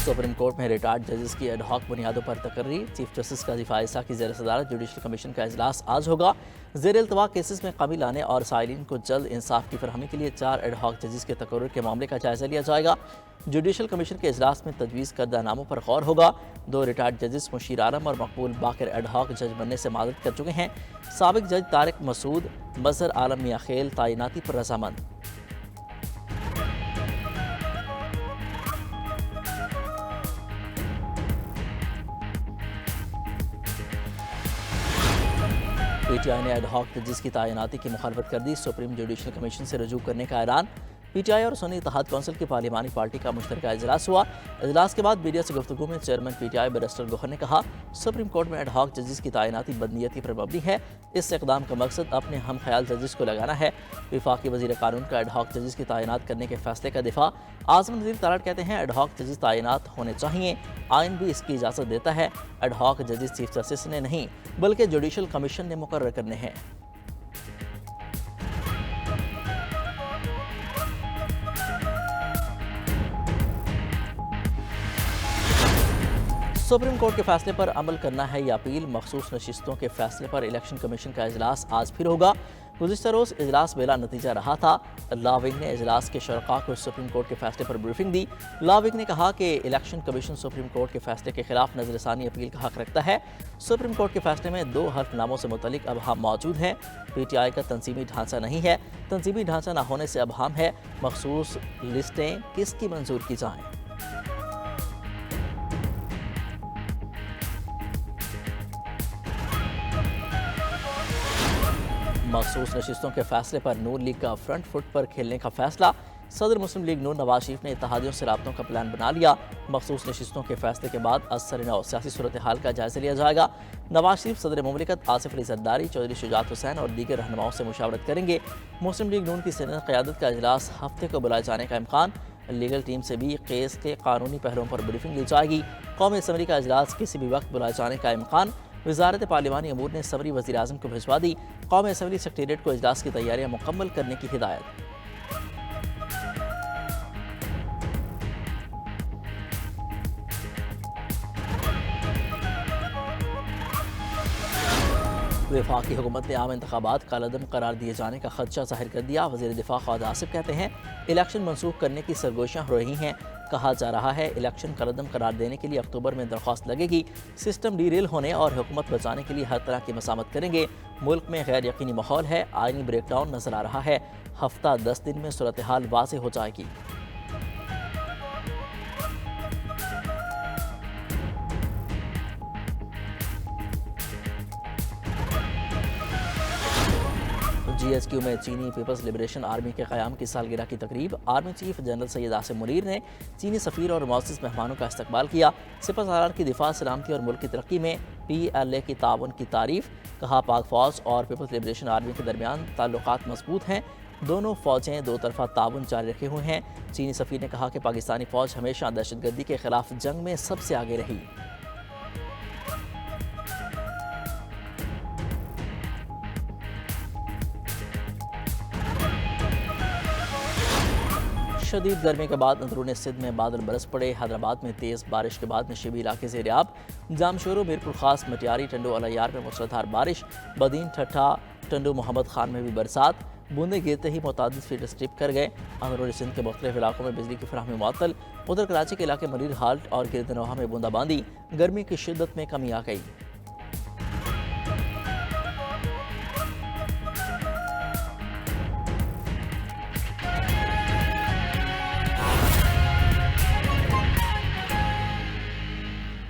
Supreme court में retired जजेस की एडहॉक बुनियादों पर तकर्री। चीफ जस्टिस का दिफा इसा की ज़ेर सदारत जुडिशल कमीशन का इजलास आज होगा। ज़ेर इल्तवा केसेस में कमी लाने और साइलिन को जल्द इंसाफ की फरहमी के लिए 4 एडहॉक जजेस के तकर्रुर के मामले का जायजा लिया जाएगा। जुडिशल कमीशन के इजलास में तजवीज़ करदा नामों पर गौर होगा। 2 रिटायर्ड जजेस मुशीर आलम और मकबूल बाकर एडहॉक जज बनने से माजरत कर चुके हैं। साबिक जज तारिक मसूद मजहर आलम मियां खेल तैनाती पर रजामंद। पीटीआई ने एडहॉक जजेस की तैनाती की मुखालफत कर दी। सुप्रीम जुडिशल कमीशन से रजू करने का ऐलान। पीटीआई और सुन्नी इत्तेहाद कौंसिल की पार्लिमानी पार्टी का मुश्तरका इजलास हुआ। इजलास के बाद मीडिया से गुफ्तगू में चेयरमैन पीटीआई बैरिस्टर गौहर ने कहा, सुप्रीम कोर्ट में एडहॉक जजेस की तैनाती बदनीयती पर मबनी है। इस इकदाम का मकसद अपने हम ख्याल जजेस को लगाना है। वफाकी वज़ीर कानून का एडहॉक जजेस की तैनात करने के फैसले का दिफा। आज़म नज़ीर तारड़ कहते हैं, एडहॉक जजेस तैनात होने चाहिए, आइन भी इसकी इजाज़त देता है। एडहॉक जजेस चीफ जस्टिस ने नहीं बल्कि जुडिशल कमीशन ने मुकर्रर करने हैं। सुप्रीम कोर्ट के फैसले पर अमल करना है या अपील। मखसूस नशिस्तों के फैसले पर इलेक्शन कमीशन का इजलास आज फिर होगा। गुज़िश्ता रोज़ इजलास बेला नतीजा रहा था। लॉ विंग ने इजलास के शरका को सुप्रीम कोर्ट के फैसले पर ब्रीफिंग दी। लॉ विंग ने कहा कि इलेक्शन कमीशन सुप्रीम कोर्ट के फैसले के खिलाफ नजरसानी अपील का हक रखता है। सुप्रीम कोर्ट के फैसले में 2 हल्फनामों से मुतल्लिक अबहाम मौजूद हैं। पीटीआई का तंजीमी ढांचा नहीं है। तंजीमी ढांचा न होने से अबहाम है। मखसूस लिस्टें किसकी मंजूर की जाएँ। मखसूस नशिस्तों के फैसले पर नून लीग का फ्रंट फुट पर खेलने का फैसला। सदर मुस्लिम लीग नून नवाज शरीफ ने इत्तेहादियों से राब्तों का प्लान बना लिया। मखसूस नशिस्तों के फैसले के बाद असर नौ सियासी सूरत हाल का जायजा लिया जाएगा। नवाज शरीफ, सदर मुमलिकत आसिफ अली जरदारी, चौधरी शुजात हुसैन और दीगर रहनुमाओं से मुशावरत करेंगे। मुस्लिम लीग नून की सीनियर क़यादत का इजलास हफ्ते को बुलाए जाने का इम्कान। लीगल टीम से भी केस के कानूनी पहलुओं पर ब्रीफिंग ली जाएगी। कौमी असम्बली का इजलास किसी भी वक्त बुलाए जाने का इम्कान। वजारत पार्लिमानी अमूर ने सबरी वज़ीर आज़म को भिजवा दी। कौमी असम्बली सेक्रेटेरिएट को इजलास की तैयारियां मुकम्मल करने की हिदायत। वफाकी हुकूमत ने आम इंतखाबात कालअदम करार दिए जाने का खदशा जाहिर कर दिया। वज़ीर दिफा ख्वाजा आसिफ कहते हैं, इलेक्शन मनसूख करने की सरगोशियाँ हो रही हैं। कहा जा रहा है इलेक्शन कालअदम करार देने के लिए अक्टूबर में दरख्वास्त लगेगी। सिस्टम डीरेल होने और हुकूमत बचाने के लिए हर तरह की मसामत करेंगे। मुल्क में गैर यकीनी माहौल है। आइनी ब्रेकडाउन नजर आ रहा है। हफ्ता 10 दिन में सूरत हाल वाज़ेह हो जाएगी। GSQ में चीनी पीपल्स लिबरेशन आर्मी के क़याम की सालगिरह की तकरीब। Army chief general Syed Asim Munir ने चीनी सफ़ीर और मुअज़्ज़ज़ मेहमानों का इस्तकबाल किया। सिपह सालार की दिफा, सलामती और मुल्क की तरक्की में PLA की ताउन की तारीफ। कहा, पाक फ़ौज और पीपल्स लिबरेशन आर्मी के दरमियान ताल्लुकात मजबूत हैं। दोनों फ़ौजें दो तरफ़ा ताउन जारी रखे हुए हैं। चीनी सफ़ीर ने कहा कि पाकिस्तानी फ़ौज हमेशा दहशतगर्दी के खिलाफ जंग में सबसे आगे रही। शदीद गर्मी के बाद अंदरूनी सिंध में बादल बरस पड़े। हैदराबाद में तेज़ बारिश के बाद नशीबी इलाके से रियाब। जामशोरो, मीरपुर खास, मटियारी, टंडो अलैयार में मूसलाधार बारिश। बदीन, ठट्ठा, टंडो मोहम्मद खान में भी बरसात। बूंदे गिरते ही मुतादिद फील्ड स्ट्रिप कर गए। अंदरूनी सिंध के मुख्तलिफ इलाकों में बिजली की फराहमी मुअत्तल। उधर कराची के इलाके मलिर हाल्ट और गिरदनोहा में बूंदाबांदी। गर्मी की शिद्दत में कमी आ गई।